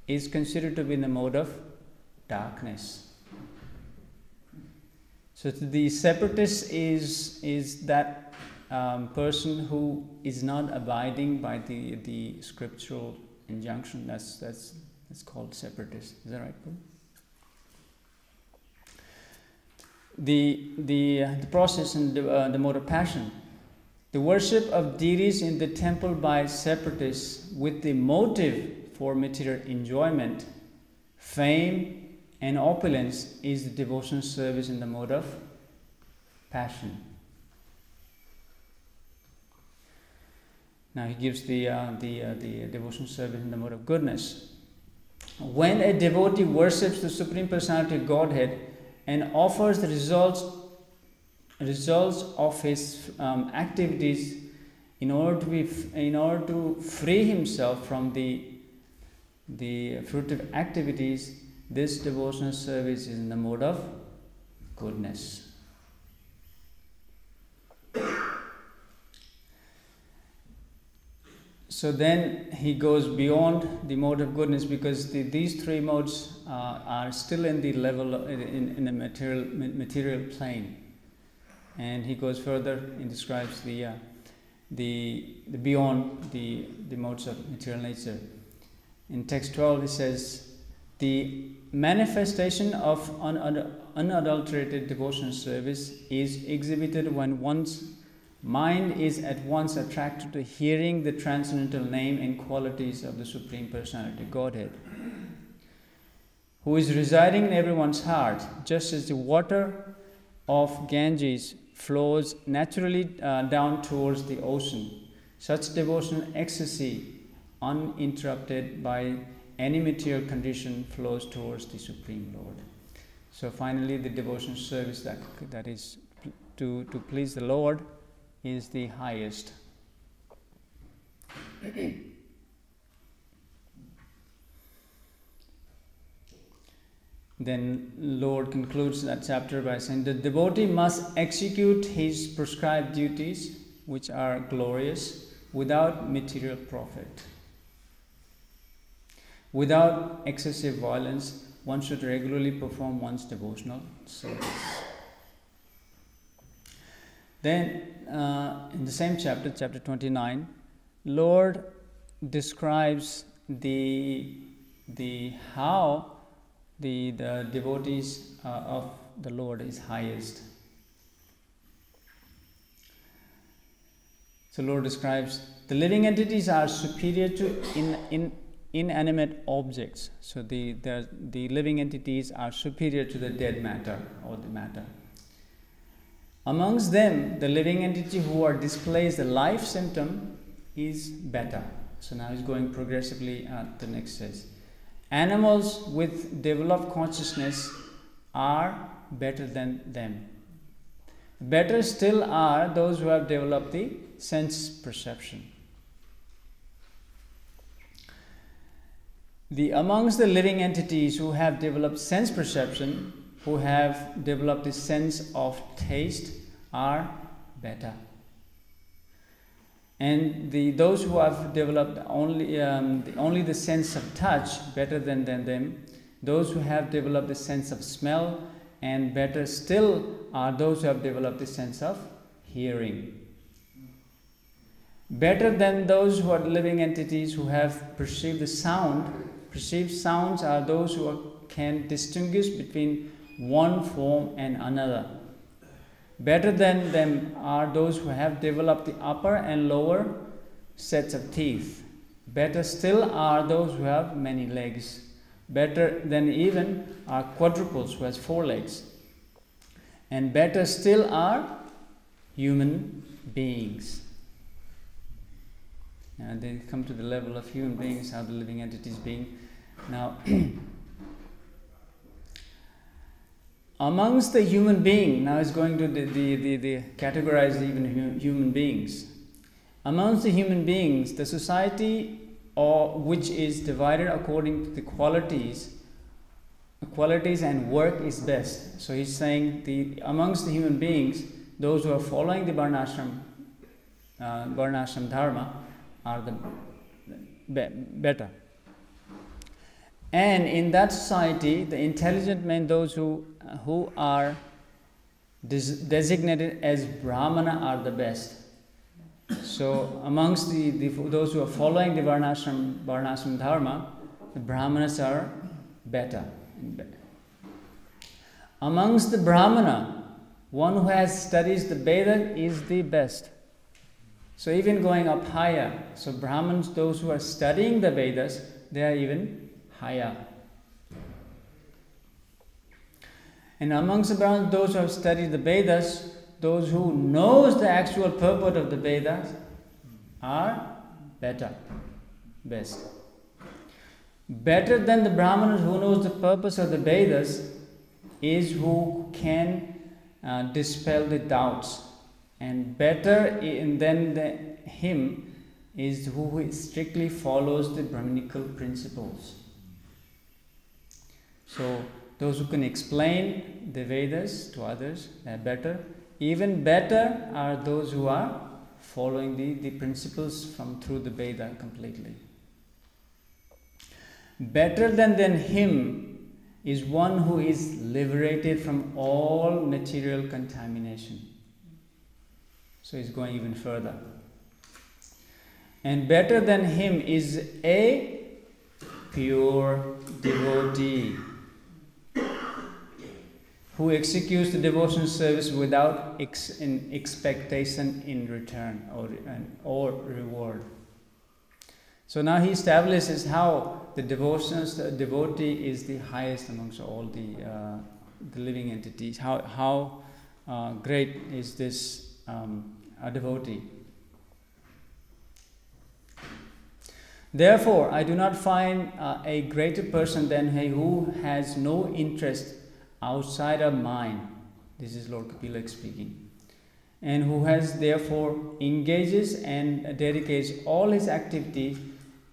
is considered to be in the mode of darkness. So the separatist is that person who is not abiding by the scriptural injunction, that's called separatist. Is that right, Paul? The process and the mode of passion. The worship of deities in the temple by separatists with the motive for material enjoyment, fame, and opulence is the devotional service in the mode of passion. Now he gives the devotional service in the mode of goodness. When a devotee worships the Supreme Personality of Godhead and offers the results of his activities in order to free himself from the fruitive activities, this devotional service is in the mode of goodness. So then he goes beyond the mode of goodness, because these three modes are still in the level in the material plane, and he goes further and describes the beyond the modes of material nature. In text 12, he says, the manifestation of unadulterated devotional service is exhibited when one's mind is at once attracted to hearing the transcendental name and qualities of the Supreme Personality of Godhead, who is residing in everyone's heart, just as the water of Ganges flows naturally down towards the ocean. Such devotional ecstasy, uninterrupted by any material condition, flows towards the Supreme Lord. So finally, the devotional service that is to please the Lord is the highest. Then Lord concludes that chapter by saying, the devotee must execute his prescribed duties, which are glorious, without material profit. Without excessive violence, one should regularly perform one's devotional service. Then, in the same chapter, chapter 29, Lord describes how the devotees of the Lord is highest. So Lord describes the living entities are superior to inanimate objects. So the living entities are superior to the dead matter or the matter. Amongst them, the living entity who displays the life symptom is better. So now he's going progressively at the next stage. Animals with developed consciousness are better than them. Better still are those who have developed the sense perception. Amongst the living entities who have developed sense perception, who have developed the sense of taste, are better. And those who have developed only the sense of touch, better than them. Those who have developed the sense of smell, and better still are those who have developed the sense of hearing. Better than those who are living entities who have perceived the sound. Perceived sounds are those who can distinguish between one form and another. Better than them are those who have developed the upper and lower sets of teeth. Better still are those who have many legs. Better than even are quadruples who has 4 legs. And better still are human beings. And they come to the level of human beings, how the living entities being. Now, amongst the human being, now it's going to the categorize even human beings. Amongst the human beings, the society which is divided according to the qualities and work is best. So he's saying amongst the human beings, those who are following the varnashram dharma are the better. And in that society, the intelligent men, those who are designated as Brahmana, are the best. So amongst those who are following the Varnashram Dharma, the Brahmanas are better. Amongst the Brahmana, one who has studies the Veda is the best. So even going up higher, so Brahmins, those who are studying the Vedas, they are even higher. And amongst the Brahmins, those who have studied the Vedas, those who knows the actual purport of the Vedas are better, best. Better than the Brahmanas who knows the purpose of the Vedas is who can dispel the doubts. And better than him is who strictly follows the Brahminical principles. So those who can explain the Vedas to others, they are better. Even better are those who are following the principles through the Veda completely. Better than him is one who is liberated from all material contamination. So he's going even further. And better than him is a pure devotee who executes the devotional service without expectation in return or reward. So now he establishes how the devotee is the highest amongst all the living entities. How great is this a devotee? Therefore, I do not find a greater person than he who has no interest outside of mind. This is Lord Kapila speaking. And who has therefore engages and dedicates all his activities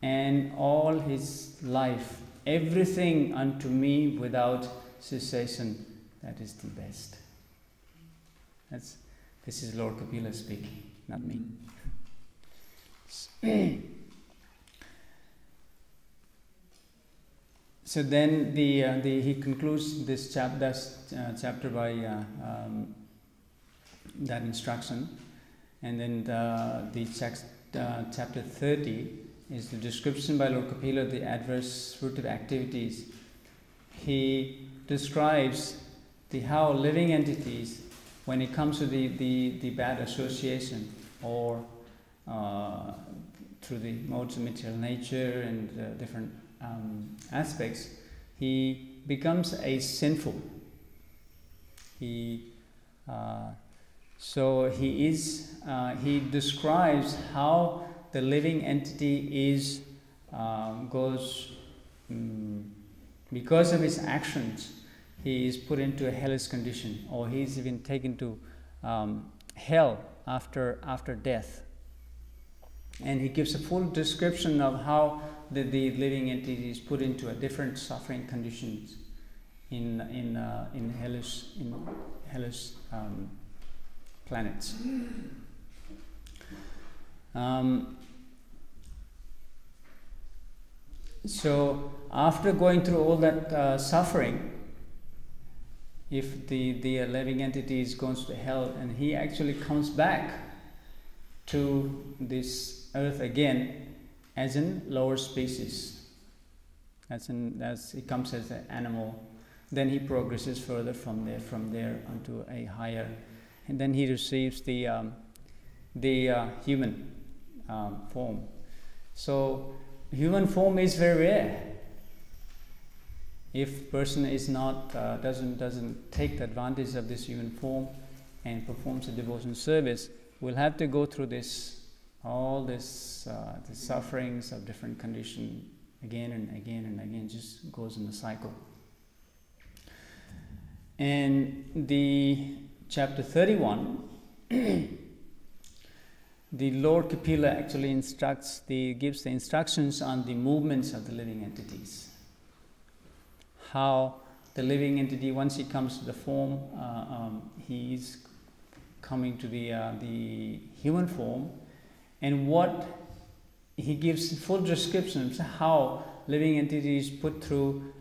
and all his life, everything unto me without cessation. That is the best. This is Lord Kapila speaking, not me. So then he concludes this chapter by that instruction, and then chapter 30 is the description by Lord Kapila of the adverse fruitive activities. He describes how living entities, when it comes to the bad association or through the modes of material nature and different aspects, he becomes a sinful. He describes how the living entity is because of his actions, he is put into a hellish condition, or he is even taken to hell after death. And he gives a full description of how the living entity is put into a different suffering conditions in hellish planets. So after going through all that suffering, if the living entity goes to hell and he actually comes back to this earth again as in lower species, as he comes as an animal, then he progresses further from there onto a higher, and then he receives the human form. So human form is very rare. If person is not doesn't take the advantage of this human form and performs a devotional service, we'll have to go through all this the sufferings of different conditions again and again and again. Just goes in the cycle. And the chapter 31, the Lord Kapila actually gives the instructions on the movements of the living entities. How the living entity, once he comes to the form, he is coming to the human form, and what he gives full descriptions how living entities put through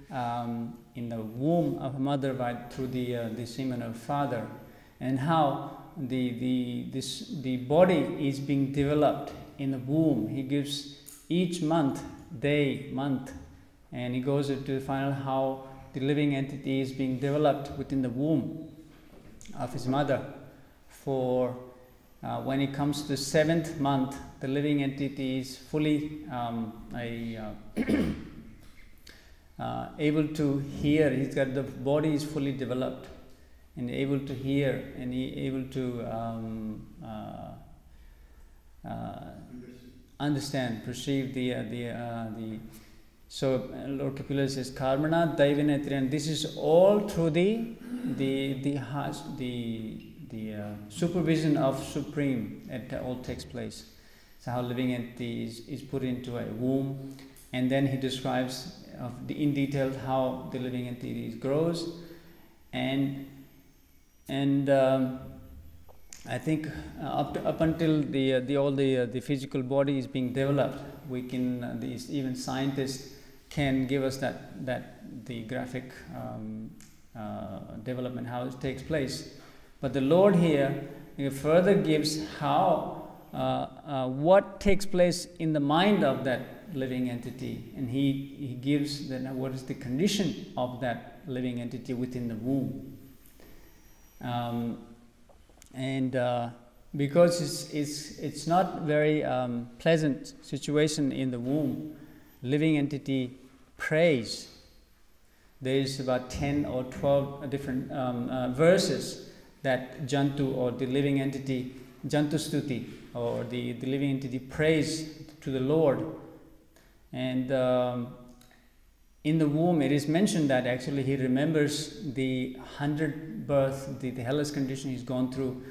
in the womb of a mother through the semen of father, and how the body is being developed in the womb. He gives each month, day, month, and he goes into the final how the living entity is being developed within the womb of his mother. For when it comes to the 7th month, the living entity is fully able to hear. He's got the body is fully developed and able to hear, and able to understand, perceive the. So Lord Kapila says, Karmana Daivanetri, and this is all through the supervision of Supreme. It all takes place. So how living entity is put into a womb, and then he describes in detail how the living entity grows, and I think up until the physical body is being developed, we can even scientists can give us that the graphic development, how it takes place. But the Lord here further gives how what takes place in the mind of that living entity, and he gives then what is the condition of that living entity within the womb. Because it's not very pleasant situation in the womb, living entity prays. There is about 10 or 12 different verses that Jantu, or the living entity, Jantu Stuti, or the living entity prays to the Lord. And in the womb, it is mentioned that actually he remembers the 100 birth, the hellish condition he's gone through,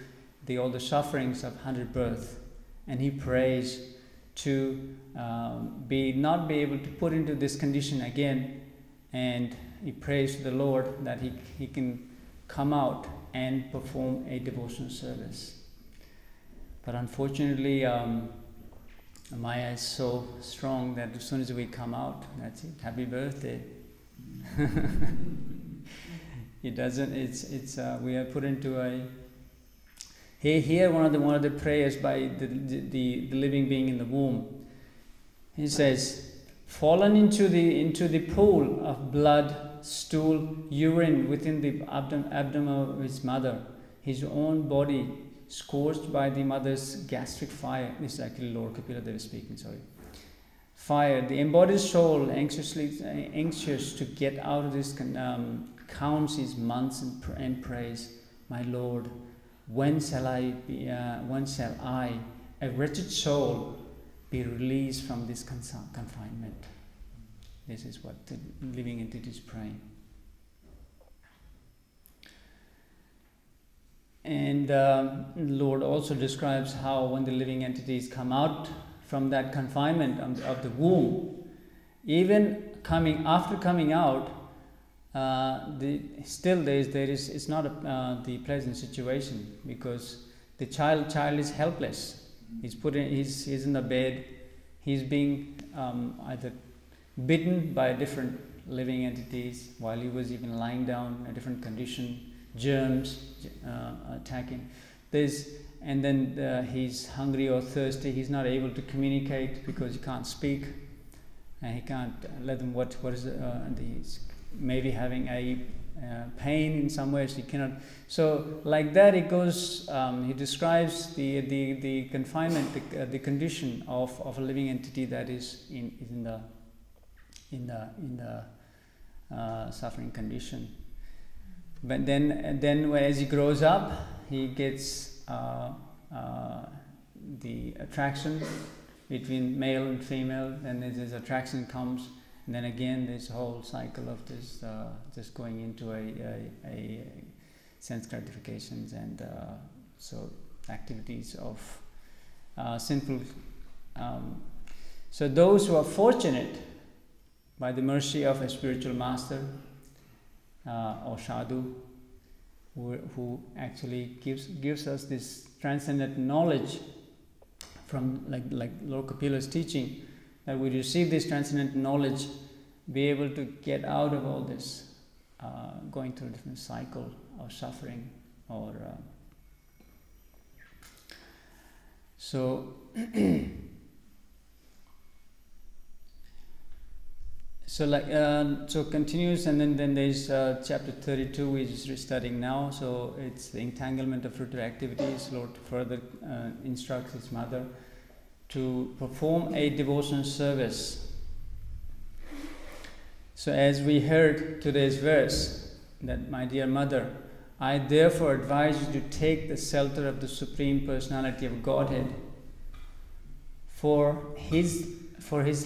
all the sufferings of 100 birth, and he prays to not be able to put into this condition again, and he prays to the Lord that he can come out and perform a devotional service. But unfortunately, Maya is so strong that as soon as we come out, that's it. Happy birthday. It doesn't. It's we are put into a. Here one of the prayers by the living being in the womb. He says, "Fallen into the pool of blood, stool, urine within the abdomen of his mother, his own body scorched by the mother's gastric fire." This is actually Lord Kapila Deva speaking, sorry. Fire, the embodied soul, anxious to get out of this, counts his months and prays, "My Lord, when shall I, a wretched soul, be released from this confinement?" This is what the living entity is praying. And Lord also describes how when the living entities come out from that confinement of the womb, even after coming out, it's not the pleasant situation, because the child is helpless. He's in the bed. He's being either bitten by different living entities while he was even lying down in a different condition. Germs attacking this, and then he's hungry or thirsty. He's not able to communicate because he can't speak, and he can't let them what is he's maybe having a pain in some ways. He cannot. So like that it goes. He describes the confinement, the condition of a living entity that is in the suffering condition. But then as he grows up, he gets the attraction between male and female, and this attraction comes, and then again this whole cycle of this just going into a sense gratifications, and so activities of sinful. So those who are fortunate by the mercy of a spiritual master, or sadhu, who actually gives us this transcendent knowledge from like Lord Kapila's teaching, that we receive this transcendent knowledge, be able to get out of all this going through a different cycle of suffering, or So, so continues, and then there's chapter 32, which is studying now. So it's the entanglement of fruitive activities. Lord further instructs his mother to perform a devotional service. So as we heard today's verse, that my dear mother, I therefore advise you to take the shelter of the Supreme Personality of Godhead, for his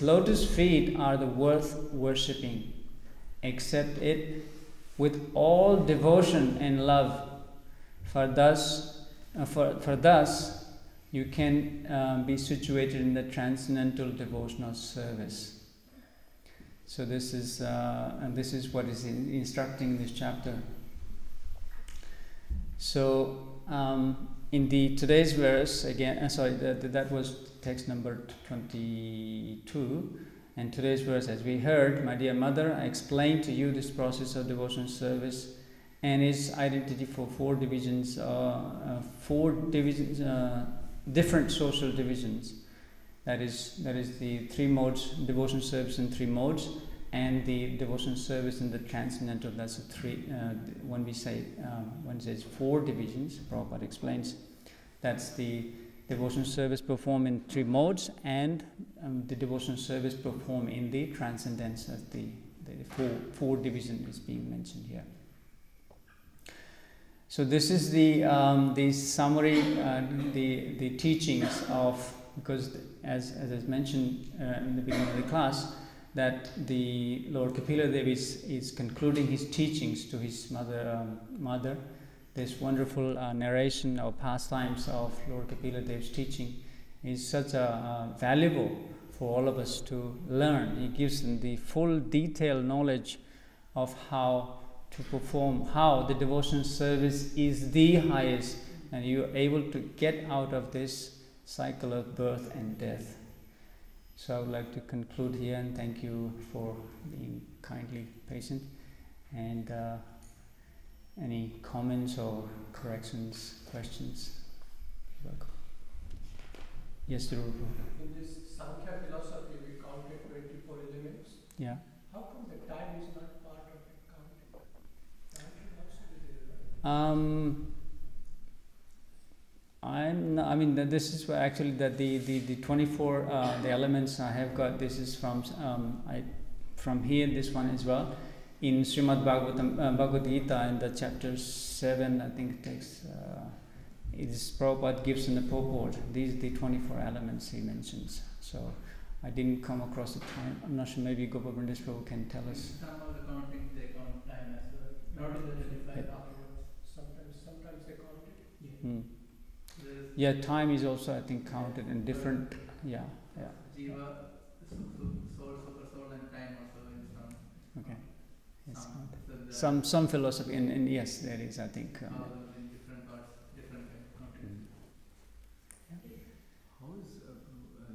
lotus feet are the worth worshipping. Accept it with all devotion and love, for thus you can be situated in the transcendental devotional service. So this is what is instructing in this chapter. So in the today's verse again, that was text number 22, and today's verse, as we heard, my dear mother, I explained to you this process of devotional service and its identity for four divisions, different social divisions. That is the three modes, devotional service in three modes, and the devotional service in the transcendental. That's the three. When it says four divisions, Prabhupada explains that's the devotional service performed in three modes, and the devotional service performed in the transcendence. That's the four division is being mentioned here. So this is the summary, the teachings of, because as I mentioned in the beginning of the class, that the Lord Kapila-Dev is concluding his teachings to his mother. This wonderful narration or pastimes of Lord Kapila-Dev's teaching is such a valuable for all of us to learn. He gives them the full detailed knowledge of how to perform, how the devotional service is the highest, and you are able to get out of this cycle of birth and death. So I would like to conclude here, and thank you for being kindly patient. And any comments or corrections, questions? You're welcome. Yes, Dhruv. In this Sankhya philosophy, we counted 24 elements. Yeah. How come the time is not part of the counting? Time should also be there, right? This is where actually that the 24 the elements I have got. This is from here. This one as well. In Śrīmad Bhāgavatam Gita, in the chapter 7, I think it takes. Prabhupada gives in the purport. These are the 24 elements he mentions. So I didn't come across the time. I'm not sure. Maybe Gopavrindas Prabhu can tell us. Some of the counting they count time as well. Not in the 25 afterwards. Sometimes they count it. Yeah. Yeah, time is also I think counted in different. Yeah. Jiva, soul, super soul, and time also in some. Okay. Yes. So Some philosophy, and yes, there is. I think. in different parts, different kind of counting. How is a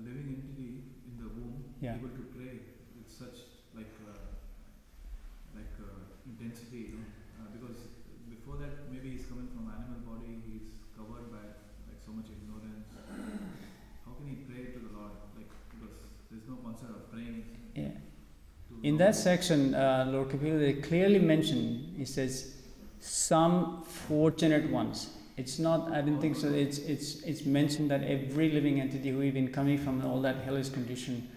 living entity in the womb able to pray with such intensity? Because before that, maybe he's coming from animal body. He's covered by so much ignorance. How can he pray to the Lord? Because there's no concept of praying. Yeah. In that section, Lord Kapila clearly mentioned. He says, "Some fortunate ones." It's not. I didn't think so. It's mentioned that every living entity who even coming from all that hellish condition,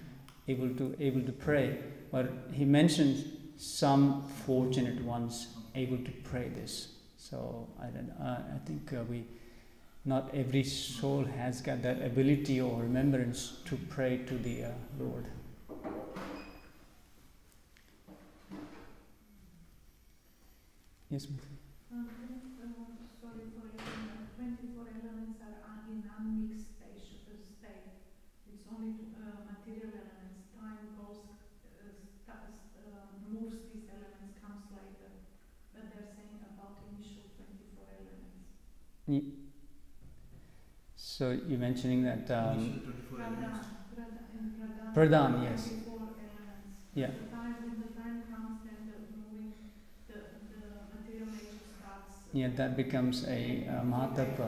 able to pray. But he mentions some fortunate ones able to pray this. So I think not every soul has got that ability or remembrance to pray to the Lord. Yes, ma'am. Sorry for 24 elements are in unmixed state. It's only material elements. Time goes, moves these elements, comes later. But they're saying about initial 24 elements. So you're mentioning that Initial 24 elements. Pradhan, yes. 24 elements. Yeah. When the time comes, then the material nature starts. Yeah, that becomes a Mahatattva.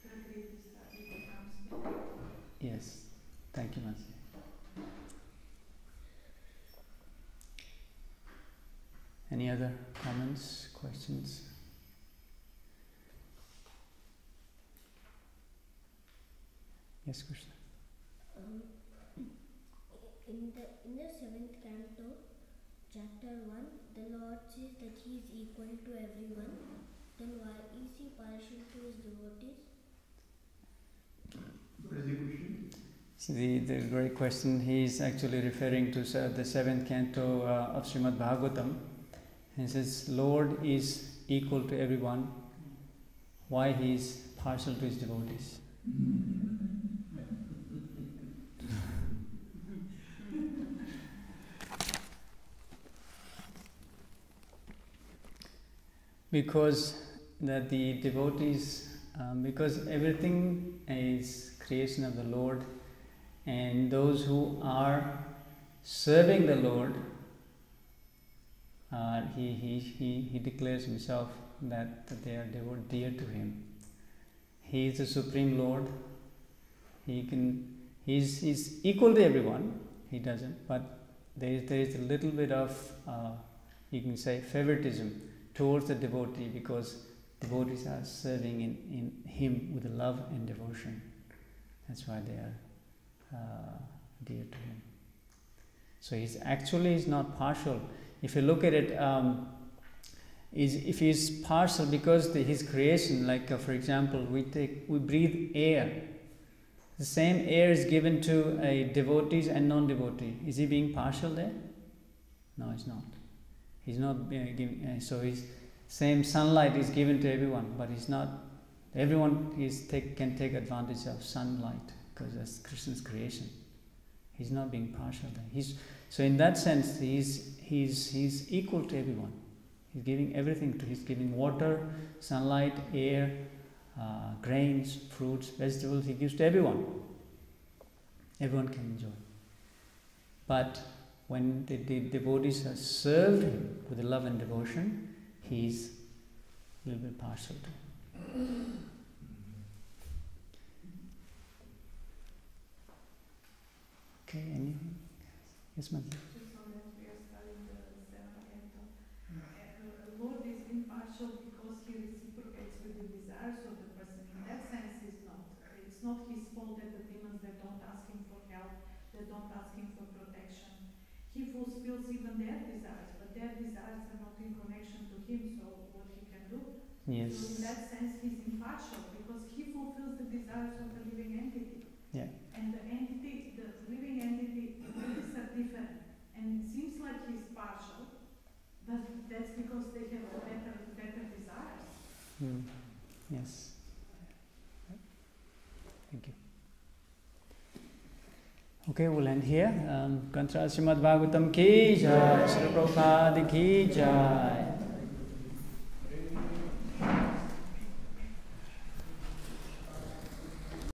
It becomes Yes. Thank you, Mansi. Any other comments, questions? Yes, Krishna. In the seventh canto, chapter 1, the Lord says that he is equal to everyone. Then why is he partial to his devotees? What is the question? So the great question, he is actually referring to the seventh canto of Śrīmad Bhāgavatam. He says, Lord is equal to everyone. Why he is partial to his devotees? Because that the devotees, because everything is creation of the Lord, and those who are serving the Lord, he declares himself that they are dear to him. He is the Supreme Lord. He's equal to everyone. He doesn't, but there is a little bit of you can say favoritism towards the devotee, because devotees are serving in him with love and devotion. That's why they are dear to him. So he's not partial. If you look at it, if he's partial because his creation, like for example, we breathe air. The same air is given to a devotees and non-devotee. Is he being partial there? No, he's not. He's not giving. So his same sunlight is given to everyone, but he's not. Everyone can take advantage of sunlight because that's Krishna's creation. He's not being partial there. So in that sense, he's equal to everyone. He's giving everything he's giving water, sunlight, air, grains, fruits, vegetables. He gives to everyone. Everyone can enjoy. But when the devotees have served him with love and devotion, he's a little bit partial to him. Okay, anything? Yes, ma'am. Just on that, we are studying the seventh canto. Lord is impartial because he reciprocates with the desires of the person. In that sense, he's not. It's not his fault that the demons that don't ask him for help, that don't ask him for protection. He fulfills even their desires, but their desires are not in connection to him. So what he can do? Yes. So in that sense, he's impartial because he fulfills the desires of the living entity. Yeah. And the living entity, entities are different. And it seems like he's partial, but that's because they have better desires. Yes. Thank you. Okay, we'll end here. Kantra Śrīmad Bhāgavatam ki jai, Srila Prabhupada ki jai.